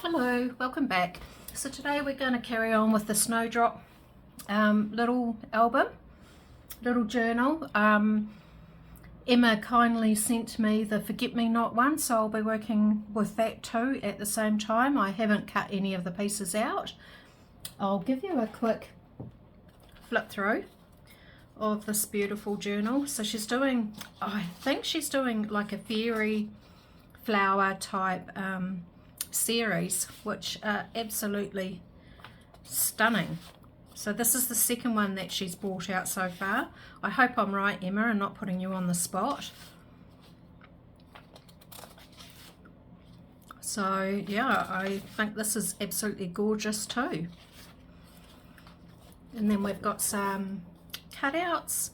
Hello, welcome back. So today we're going to carry on with the Snowdrop little album, little journal. Emma kindly sent me the Forget Me Not one, so I'll be working with that too at the same time. I haven't cut any of the pieces out. I'll give you a quick flip through of this beautiful journal. So she's doing, I think she's doing like a fairy flower type series, which are absolutely stunning. So this is the second one that she's brought out so far. I hope I'm right, Emma, and not putting you on the spot. So yeah, I think this is absolutely gorgeous too. And then we've got some cutouts.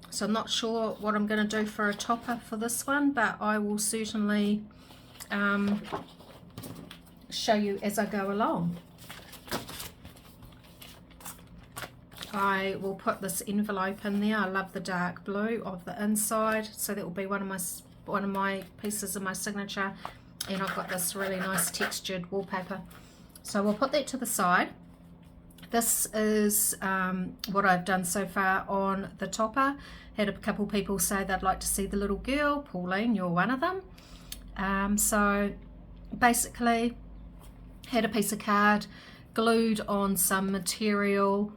So I'm not sure what I'm going to do for a topper for this one, but I will certainly show you as I go along. I will put this envelope in there. I love the dark blue of the inside, so that will be one of my pieces of my signature. And I've got this really nice textured wallpaper, so we'll put that to the side. This is what I've done so far on the topper. Had a couple people say they'd like to see the little girl. Pauline, you're one of them. So basically had a piece of card glued on some material,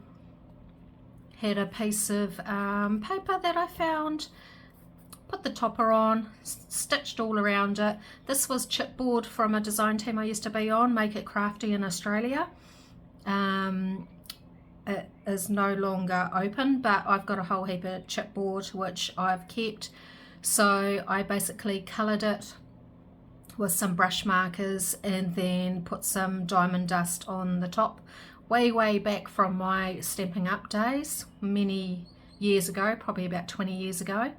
had a piece of paper that I found, put the topper on, stitched all around it. This was chipboard from a design team I used to be on, Make It Crafty in Australia. It is no longer open, but I've got a whole heap of chipboard which I've kept. So I basically coloured it with some brush markers and then put some diamond dust on the top, way back from my Stampin' Up days many years ago, probably about 20 years ago.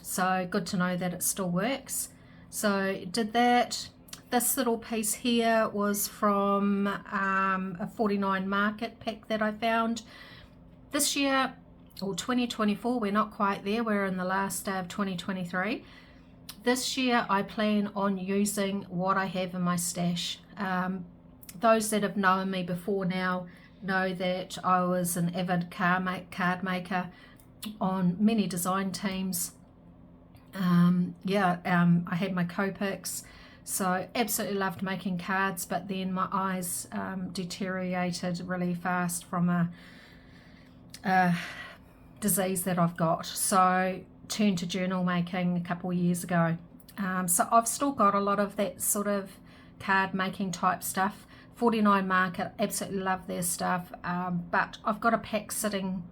So good to know that it still works. So did that. This little piece here was from a 49 market pack that I found this year, or 2024. We're not quite there, we're in the last day of 2023. This year I plan on using what I have in my stash. Those that have known me before now know that I was an avid card maker on many design teams. I had my Copics. So absolutely loved making cards, but then my eyes deteriorated really fast from a disease that I've got. So turned to journal making a couple of years ago. So I've still got a lot of that sort of card making type stuff. 49 Market, absolutely love their stuff, but I've got a pack sitting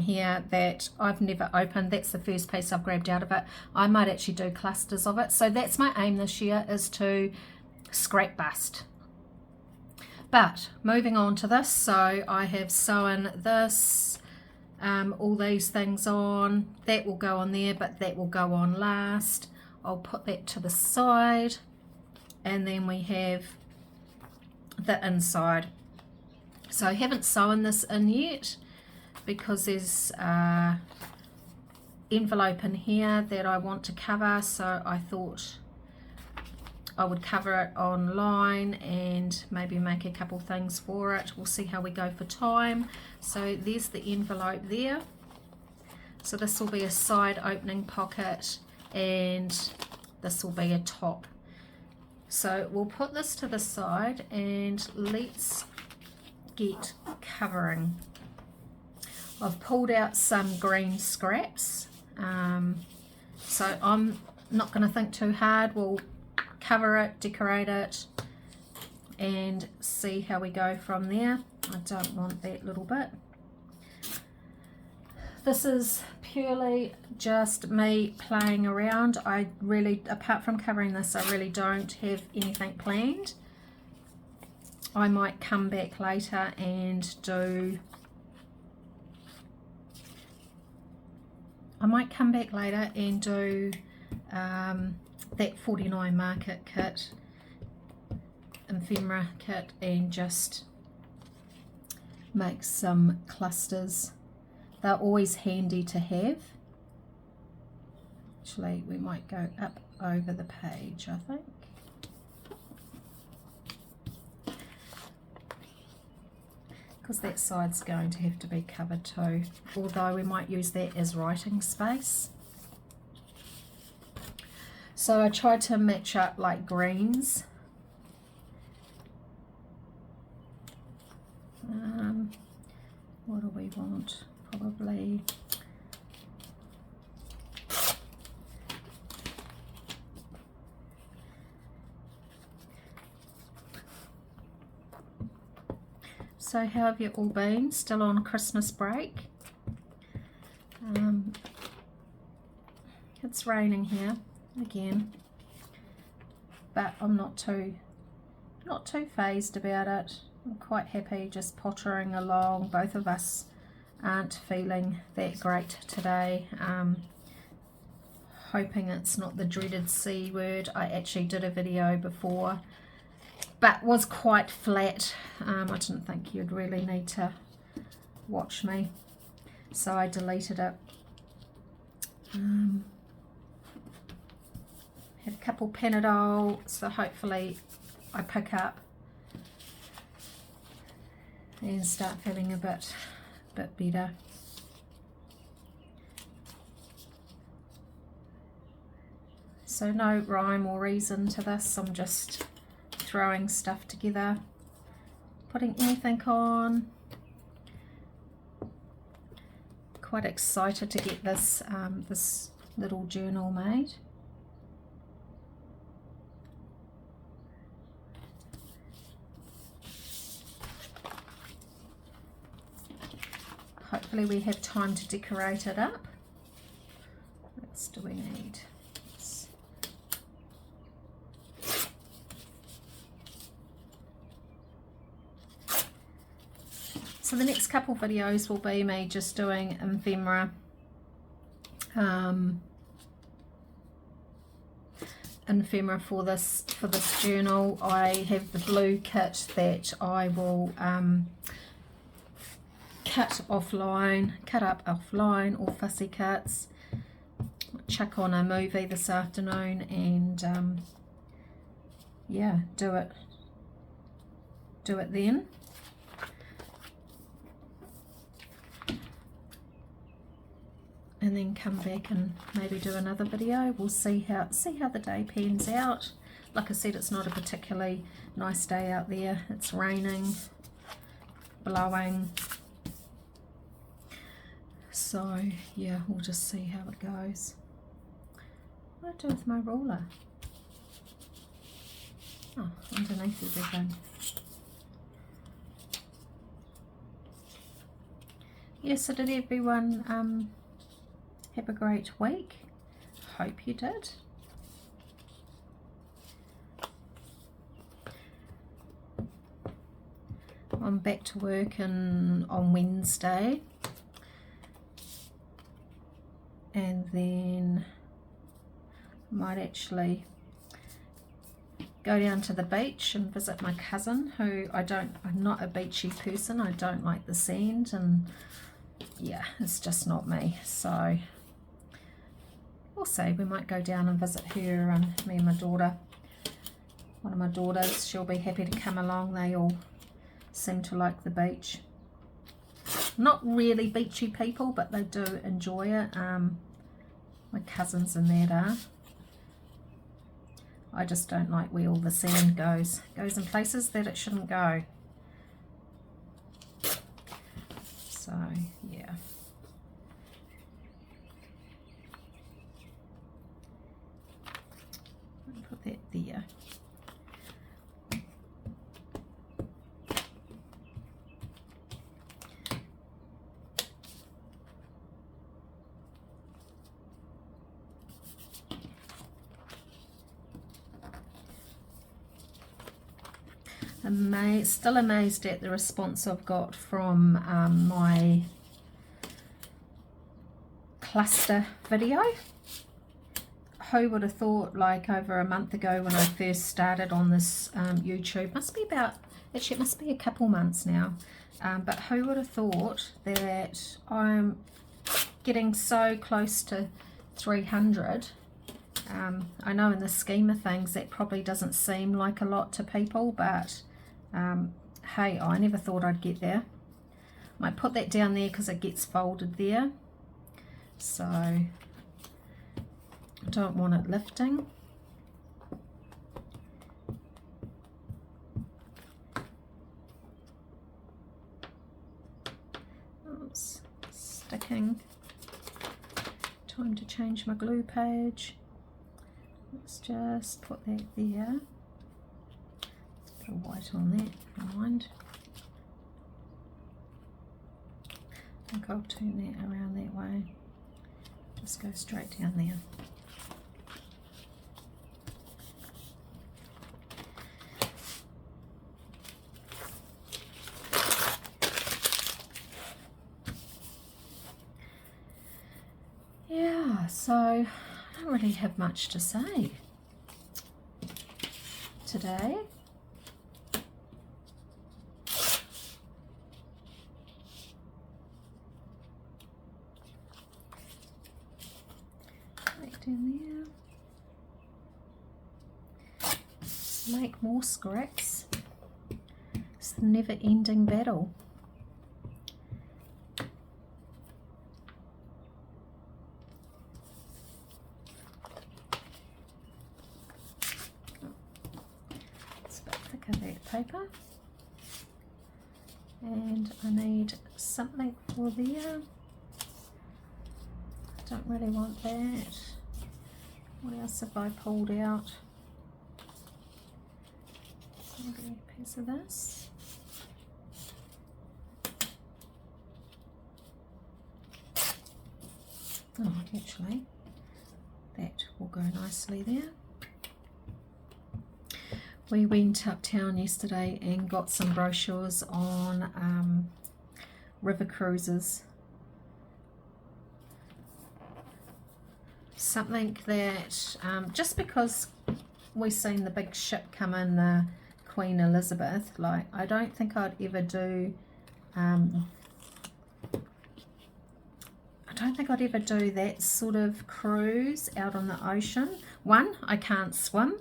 here that I've never opened. That's the first piece I've grabbed out of it. I might actually do clusters of it. So that's my aim this year, is to scrap bust. But moving on to this, so I have sewn this, all these things on. That will go on there, but that will go on last. I'll put that to the side, and then we have the inside. So I haven't sewn this in yet, because there's an envelope in here that I want to cover, so I thought I would cover it online and maybe make a couple things for it. We'll see how we go for time. So there's the envelope there. So this will be a side opening pocket, and this will be a top. So we'll put this to the side and let's get covering. I've pulled out some green scraps, so I'm not going to think too hard. We'll cover it, decorate it, and see how we go from there. I don't want that little bit. This is purely just me playing around. I really, apart from covering this, I really don't have anything planned. I might come back later and do that 49 Market kit, ephemera kit, and just make some clusters. They're always handy to have. Actually, we might go up over the page, I think. Because that side's going to have to be covered too, although we might use that as writing space. So I tried to match up like greens. What do we want? Probably so how have you all been? Still on Christmas break? It's raining here again, but I'm not too phased about it. I'm quite happy just pottering along. Both of us aren't feeling that great today. Hoping it's not the dreaded C word. I actually did a video before, but was quite flat. I didn't think you'd really need to watch me, so I deleted it. Had a couple Panadol, so hopefully I pick up and start feeling a bit better. So no rhyme or reason to this. I'm just throwing stuff together, putting anything on. Quite excited to get this this little journal made. Hopefully we have time to decorate it up. What else do we need? So the next couple videos will be me just doing ephemera. Ephemera for this journal. I have the blue kit that I will cut up offline, or fussy cuts. Chuck on a movie this afternoon and yeah, do it then. And then come back and maybe do another video. We'll see how the day pans out. Like I said, it's not a particularly nice day out there. It's raining, blowing. So yeah, we'll just see how it goes. What do I do with my ruler? Oh, underneath everything. Yes, so did everyone have a great week? Hope you did. I'm back to work on Wednesday, and then I might actually go down to the beach and visit my cousin, who I'm not a beachy person. I don't like the sand, and yeah, it's just not me. So we'll see. We might go down and visit her, and me and my daughter, one of my daughters, she'll be happy to come along. They all seem to like the beach. Not really beachy people, but they do enjoy it. My cousins and that are. I just don't like where all the sand goes in places that it shouldn't go. So yeah. Put that there. Still amazed at the response I've got from my cluster video. Who would have thought, like over a month ago when I first started on this YouTube, it must be a couple months now, but who would have thought that I'm getting so close to 300. I know in the scheme of things that probably doesn't seem like a lot to people, but hey, I never thought I'd get there. Might put that down there because it gets folded there, so I don't want it lifting. Oops, sticking. Time to change my glue page. Let's just put that there. Let's put a white on that, never mind. I think I'll turn that around that way. Just go straight down there. Yeah, so I don't really have much to say today. Right down there. Make more scraps. It's the never-ending battle. That paper, and I need something for there. Don't really want that. What else have I pulled out? Maybe a piece of this. Oh, actually, that will go nicely there. We went uptown yesterday and got some brochures on river cruises. Something that, just because we've seen the big ship come in, the Queen Elizabeth, like I don't think I'd ever do, I don't think I'd ever do that sort of cruise out on the ocean. One, I can't swim.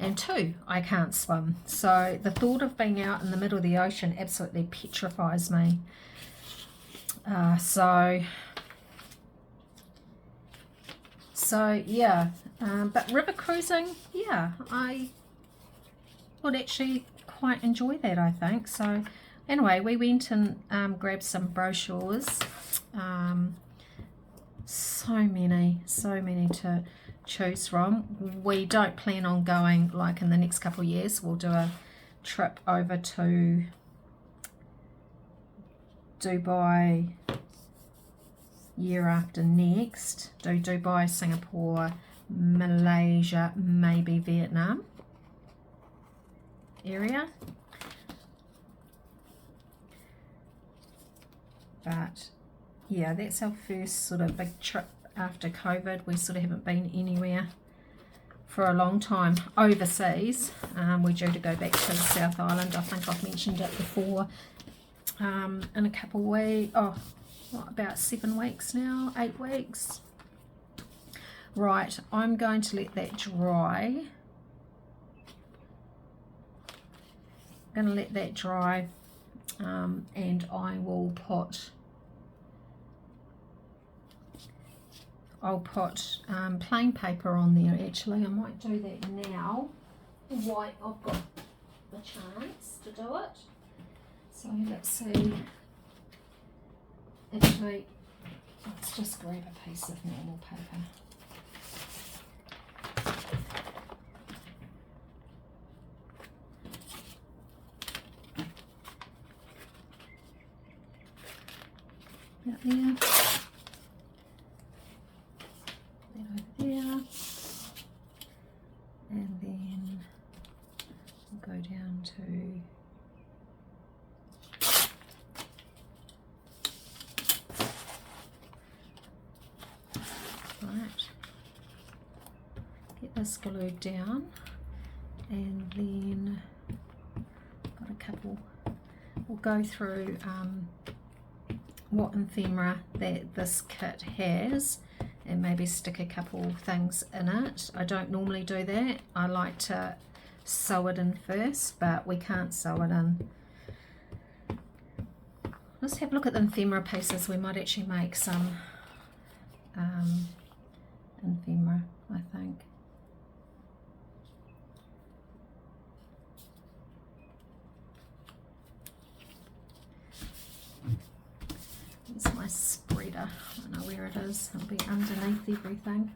And two, I can't swim. So the thought of being out in the middle of the ocean absolutely petrifies me. So yeah, but river cruising, yeah, I would actually quite enjoy that, I think. So anyway, we went and grabbed some brochures. So many to choose from. We don't plan on going like in the next couple of years. We'll do a trip over to Dubai year after next. Do Dubai, Singapore, Malaysia, maybe Vietnam area. But yeah, that's our first sort of big trip after COVID. We sort of haven't been anywhere for a long time overseas. We're due to go back to the South Island. I think I've mentioned it before. In a couple of weeks, about 7 weeks now, 8 weeks. Right, I'm going to let that dry. I'm going to let that dry, and I'll put plain paper on there. Actually, I might do that now while I've got the chance to do it. So let's see. Actually, let's just grab a piece of normal paper. Out there. There, and then we'll go down to right, get this glued down, and then got a couple. We'll go through what ephemera that this kit has, and maybe stick a couple things in it. I don't normally do that. I like to sew it in first, but we can't sew it in. Let's have a look at the ephemera pieces. We might actually make some ephemera, I think. It's my spreader. I don't know where it is. It'll be underneath everything.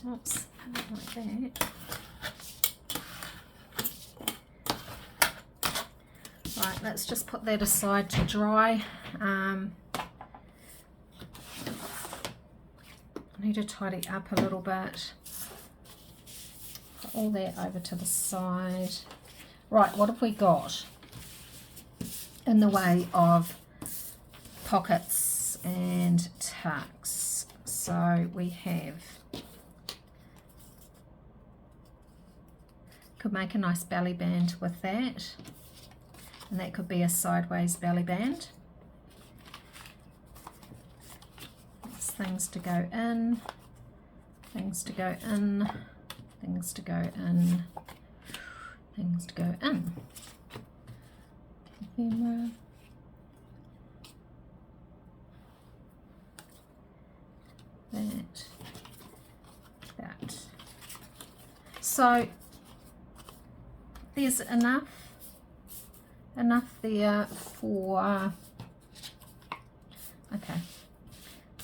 Oops, like that. Right, let's just put that aside to dry. I need to tidy up a little bit. Put all that over to the side. Right, what have we got in the way of pockets and tucks? So we have, could make a nice belly band with that, and that could be a sideways belly band. There's things to go in, things to go in, things to go in, things to go in. Ephemera. That. So there's enough there for, okay,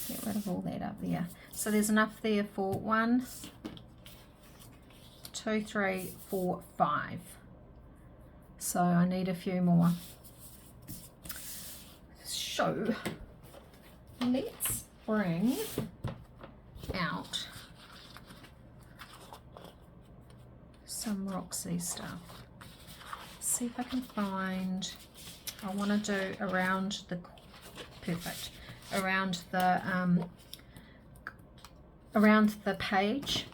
get rid of all that up there. So there's enough there for 1, 2, 3, 4, 5. So I need a few more. So let's bring out some Roxy stuff. See if I can find, I want to do around the, perfect, around the page.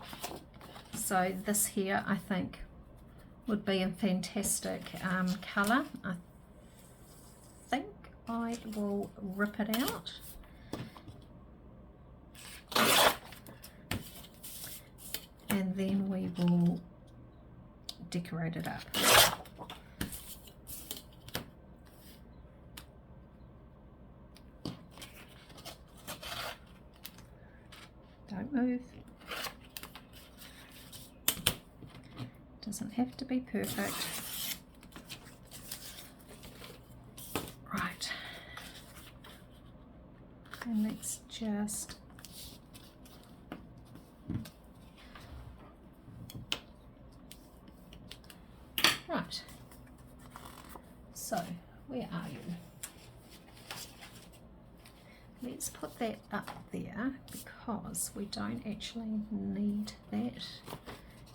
So this here I think would be a fantastic colour. I think I will rip it out. And then we will decorate it up. Don't move. Doesn't have to be perfect. Right. And let's just right. So, where are you? Let's put that up there because we don't actually need that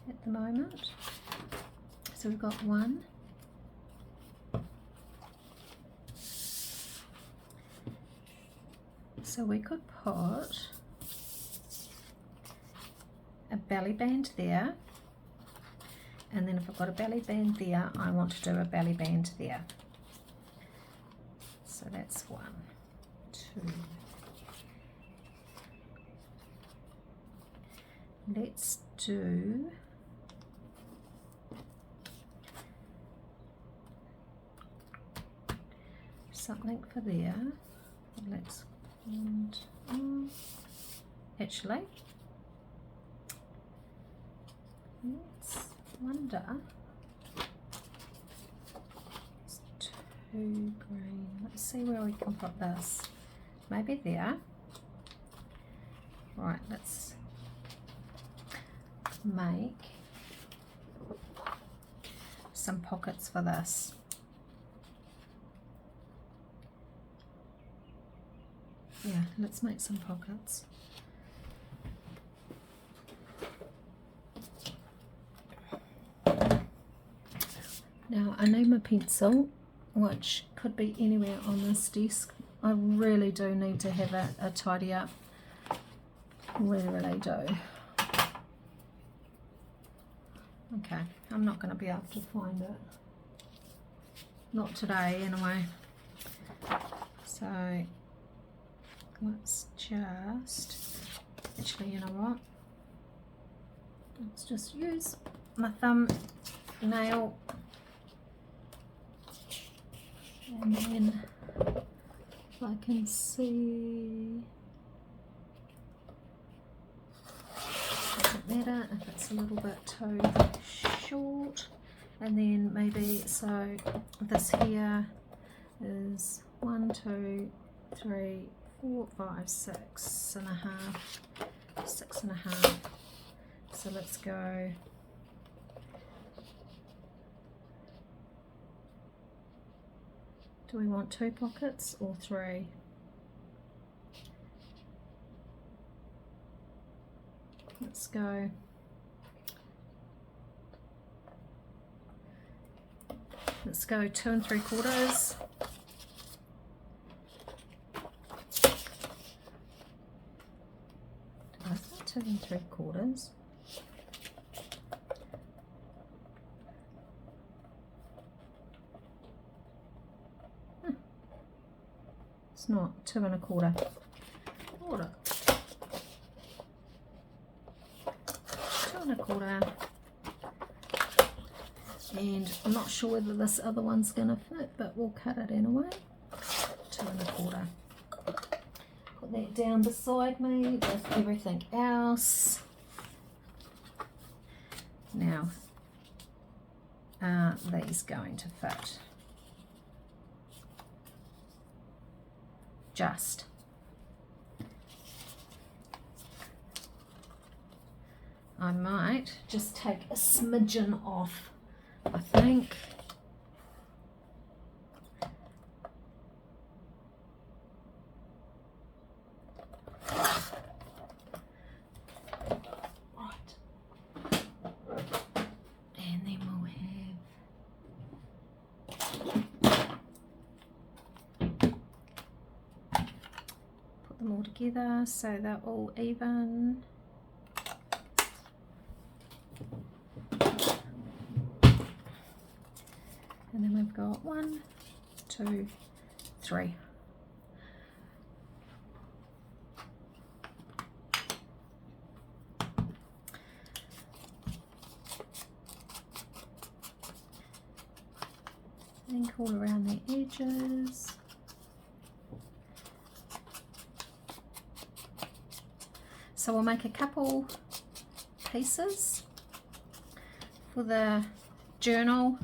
at the moment. So we've got 1, so we could put a belly band there, and then if I've got a belly band there, I want to do a belly band there. So that's 1, 2. Let's do something for there. Let's actually let's wonder, it's too green. Let's see where we can put this. Maybe there. Right, let's make some pockets for this. Yeah, let's make some pockets. Now I need my pencil, which could be anywhere on this desk. I really do need to have a tidy up. Really do. Okay, I'm not going to be able to find it. Not today anyway. So let's just, actually, you know what, let's just use my thumb nail, and then if I can see, doesn't matter if it's a little bit too short, and then maybe, so this here is 1, 2, 3, 4, 5, 6 and a half, 6 and a half. So let's go, do we want 2 pockets or 3? Let's go, let's go 2 3/4. Did I say 2 3/4? It's not 2 1/4. Quarter. 2 1/4. And I'm not sure whether this other one's going to fit, but we'll cut it anyway. 2 1/4. Put that down beside me with everything else. Now, are these going to fit? Just. I might just take a smidgen off, I think. Right. And then we'll have, put them all together so they're all even. And then we've got 1, 2, 3. Ink all around the edges. So we'll make a couple pieces for the journal.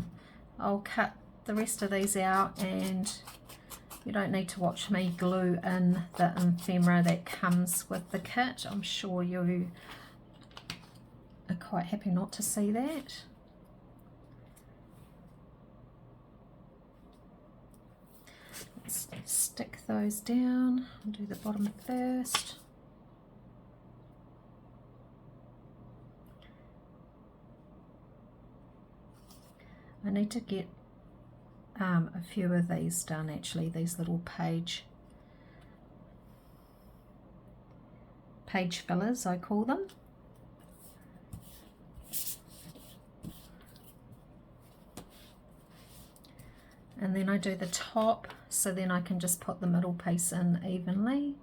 I'll cut the rest of these out, and you don't need to watch me glue in the ephemera that comes with the kit. I'm sure you are quite happy not to see that. Let's stick those down. I'll do the bottom first. I need to get a few of these done, actually, these little page fillers, I call them. And then I do the top, so then I can just put the middle piece in evenly.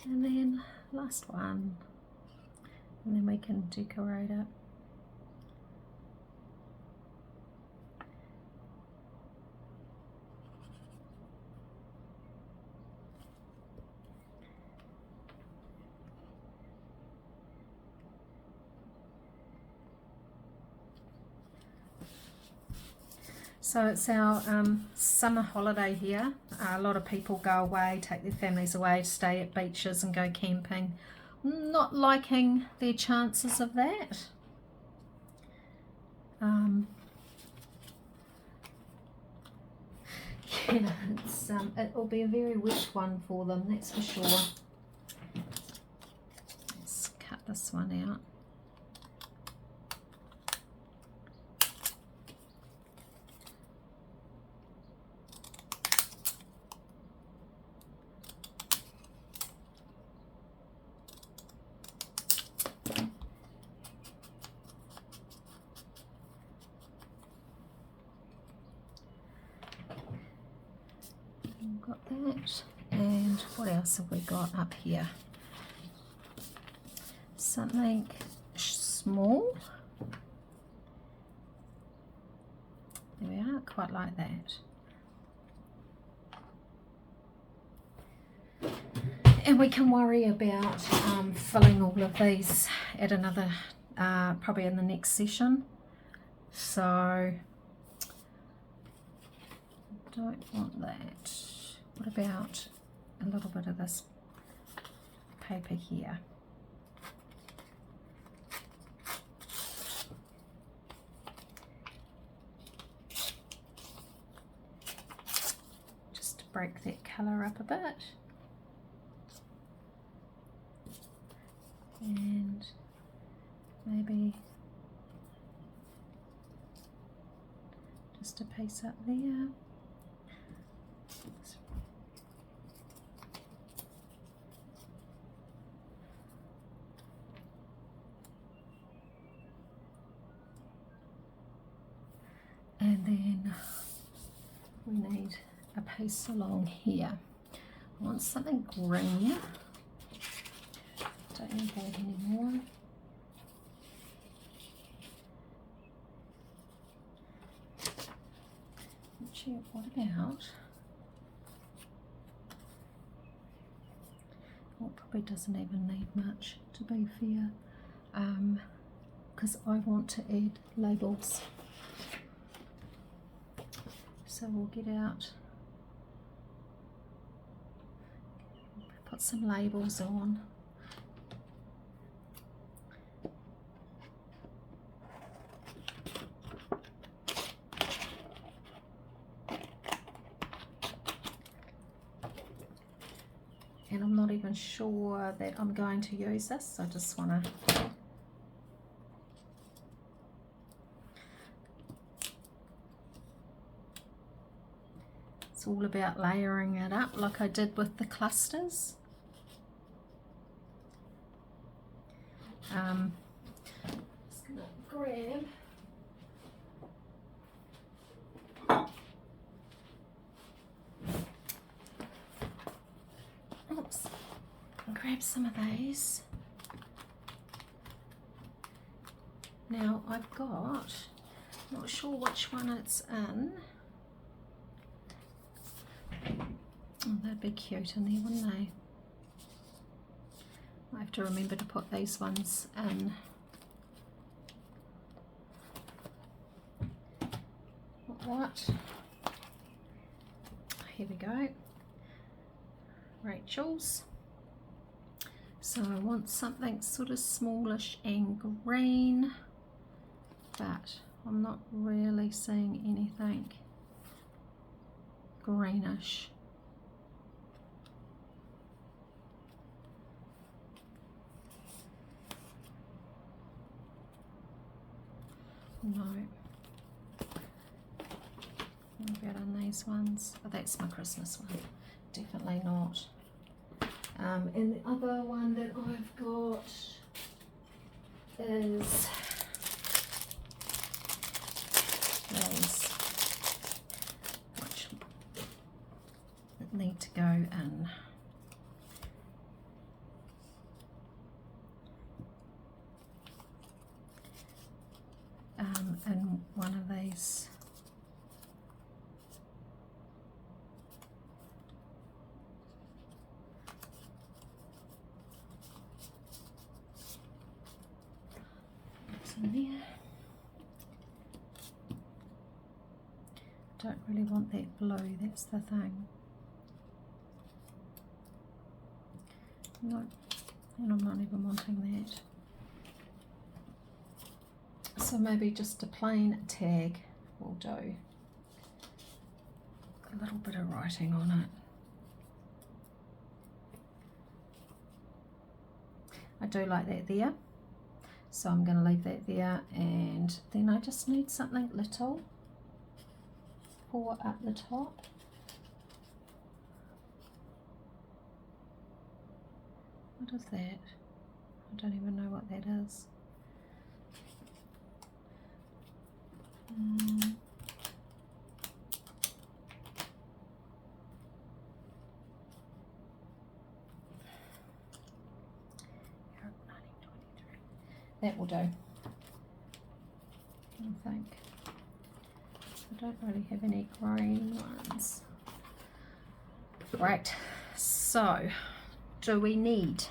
And then last one, and then we can decorate it. So it's our summer holiday here. A lot of people go away, take their families away, stay at beaches and go camping. Not liking their chances of that. Yeah, it'll be a very wet one for them, that's for sure. Let's cut this one out. We've got that. And what else have we got up here? Something small. There we are, quite like that. And we can worry about filling all of these at another, probably in the next session. So, don't want that. What about a little bit of this paper here? Just to break that colour up a bit. And maybe just a piece up there. And then we need a piece along here. I want something green. Don't need that anymore. Actually, what about? Well, it probably doesn't even need much, to be fair, because I want to add labels. So we'll get out, put some labels on. And I'm not even sure that I'm going to use this. I just want to it's all about layering it up like I did with the clusters. Just gonna grab grab some of these. Now I've got, not sure which one it's in. Oh, they'd be cute in there, wouldn't they? I have to remember to put these ones in. What? Here we go. Rachel's. So I want something sort of smallish and green, but I'm not really seeing anything greenish. No. What about on these ones? Oh, that's my Christmas one. Definitely not. And the other one that I've got is these, which need to go in. In one of these. In there. Don't really want that blue, that's the thing. No, and I'm not even wanting that. So maybe just a plain tag will do. A little bit of writing on it. I do like that there. So I'm going to leave that there, and then I just need something little for up the top. What is that? I don't even know what that is. that will do, I think. I don't really have any green ones. Right, so do we need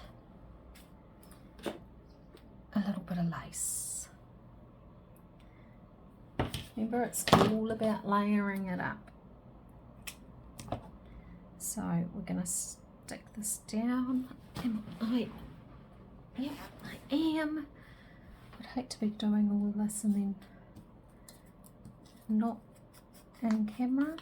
a little bit of lace? Remember, it's all about layering it up. So we're going to stick this down. I am. I'd hate to be doing all this and then not in camera.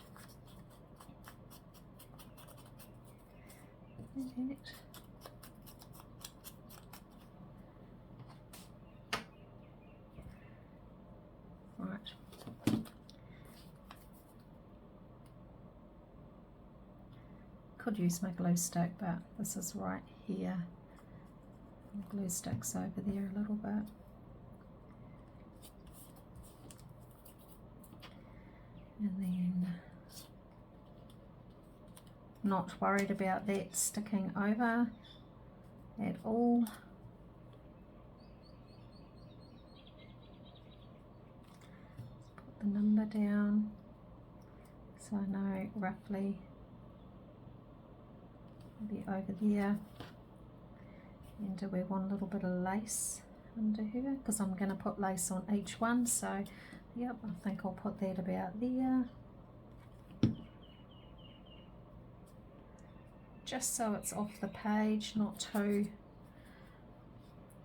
Right. Could use my glue stick, but this is right here. The glue stick's over there a little bit. And then not worried about that sticking over at all. Put the number down so I know roughly, maybe over there. And do we want a little bit of lace under here? Because I'm going to put lace on each one, so yep, I think I'll put that about there. Just so it's off the page, not too,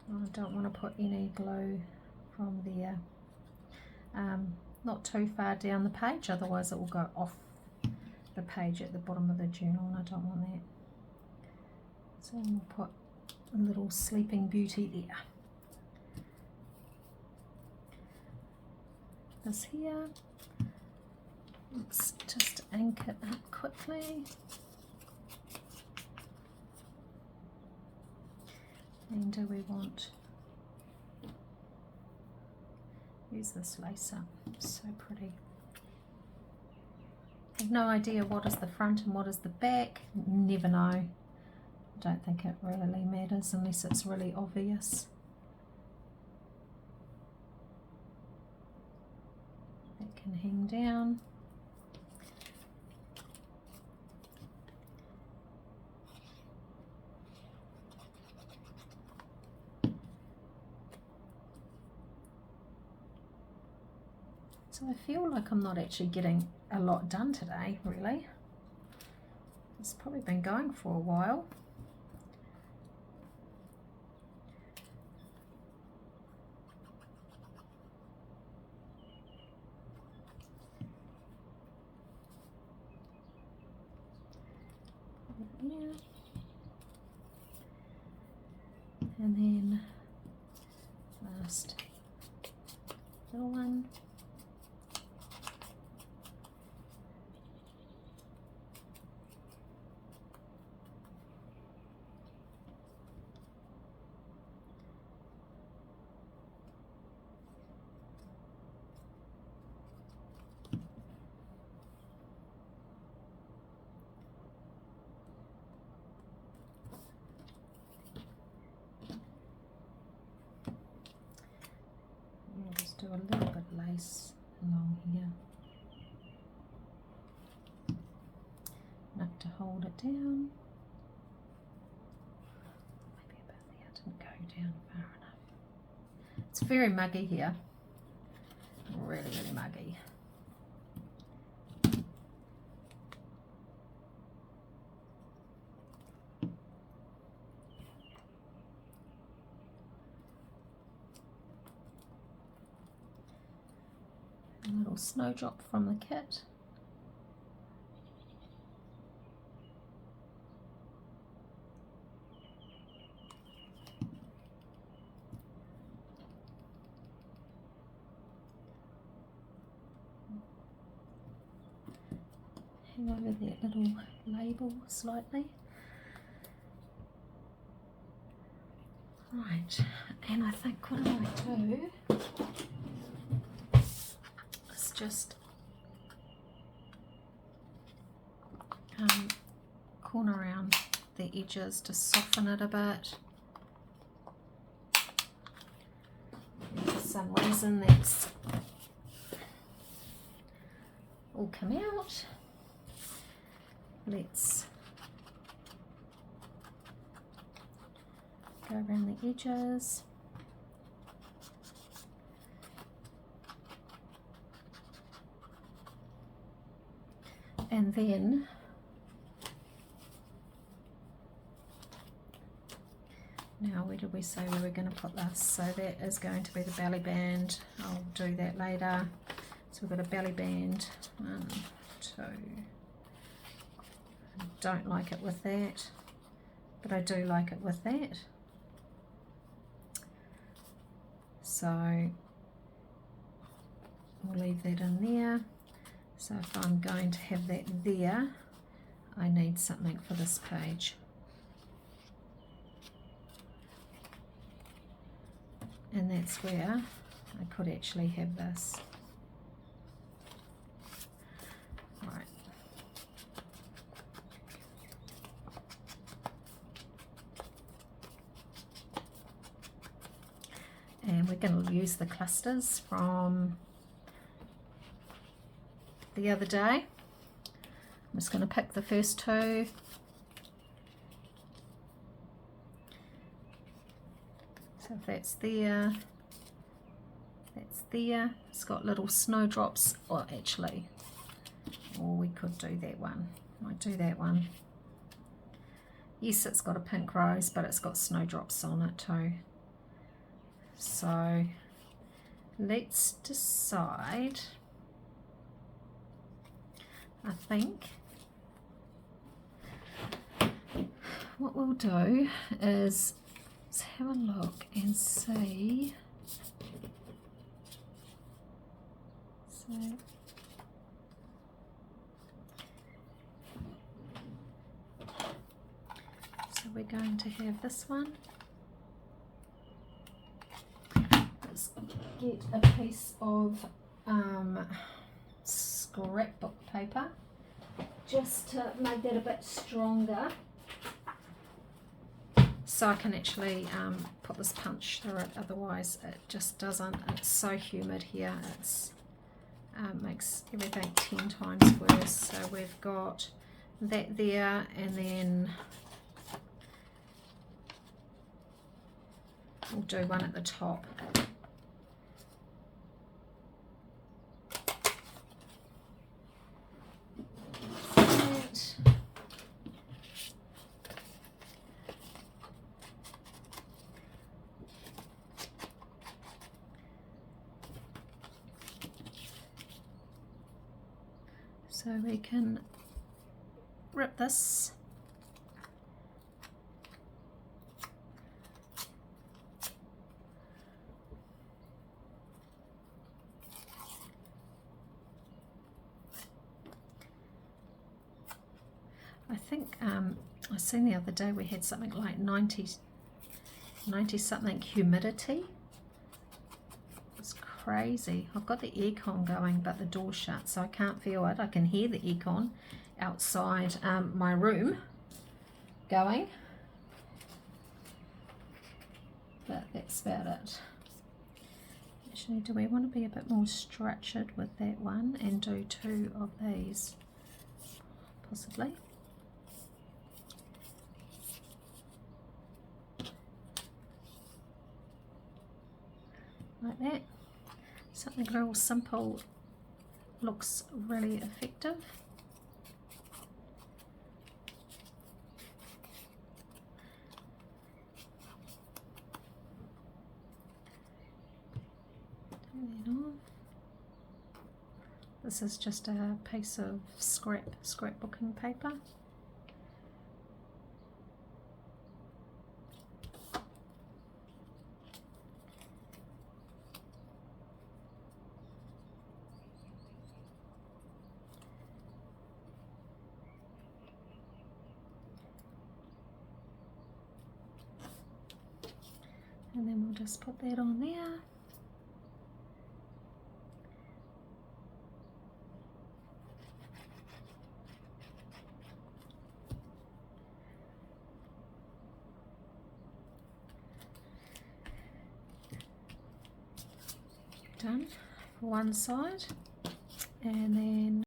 I don't want to put any glue from there, not too far down the page, otherwise it will go off the page at the bottom of the journal and I don't want that. So we'll put a little Sleeping Beauty there. This here, let's just ink it up quickly. And do we want, use this lace up, so pretty. I have no idea what is the front and what is the back, never know. I don't think it really matters unless it's really obvious. That can hang down. So I feel like I'm not actually getting a lot done today, really. It's probably been going for a while. Yeah. And then last little one. Do a little bit lace along here, enough to hold it down. Maybe about there, didn't go down far enough. It's very muggy here, really, really muggy. A little Snowdrop from the kit. Hang over that little label slightly. Right, and I think what I might do is just corner around the edges to soften it a bit. some reason that's all come out. Let's go around the edges. And then now where did we say we were going to put this? So that is going to be the belly band. I'll do that later. So we've got a belly band, 1, 2. I don't like it with that, but I do like it with that. So we'll leave that in there. So if I'm going to have that there, I need something for this page. And that's where I could actually have this. Right. And we're going to use the clusters from the other day. I'm just going to pick the first 2. So if that's there, that's there. It's got little snowdrops, or actually, or we could do that one. Might do that one. Yes, it's got a pink rose, but it's got snowdrops on it too. So let's decide. I think what we'll do is let's have a look and see. So we're going to have this one. Let's get a piece of scrapbook paper just to make that a bit stronger, so I can actually put this punch through it. Otherwise it just doesn't. It's so humid here, it's makes everything 10 times worse. So we've got that there, and then we'll do one at the top. So we can rip this. I think I seen the other day we had something like 90 something humidity. It's crazy. I've got the aircon going, but the door's shut, so I can't feel it. I can hear the aircon outside my room going, but that's about it. Actually, do we want to be a bit more structured with that one and do 2 of these? Possibly. Like that. Something real simple looks really effective. Turn that off. This is just a piece of scrapbooking paper. And then we'll just put that on there. done for one side, and then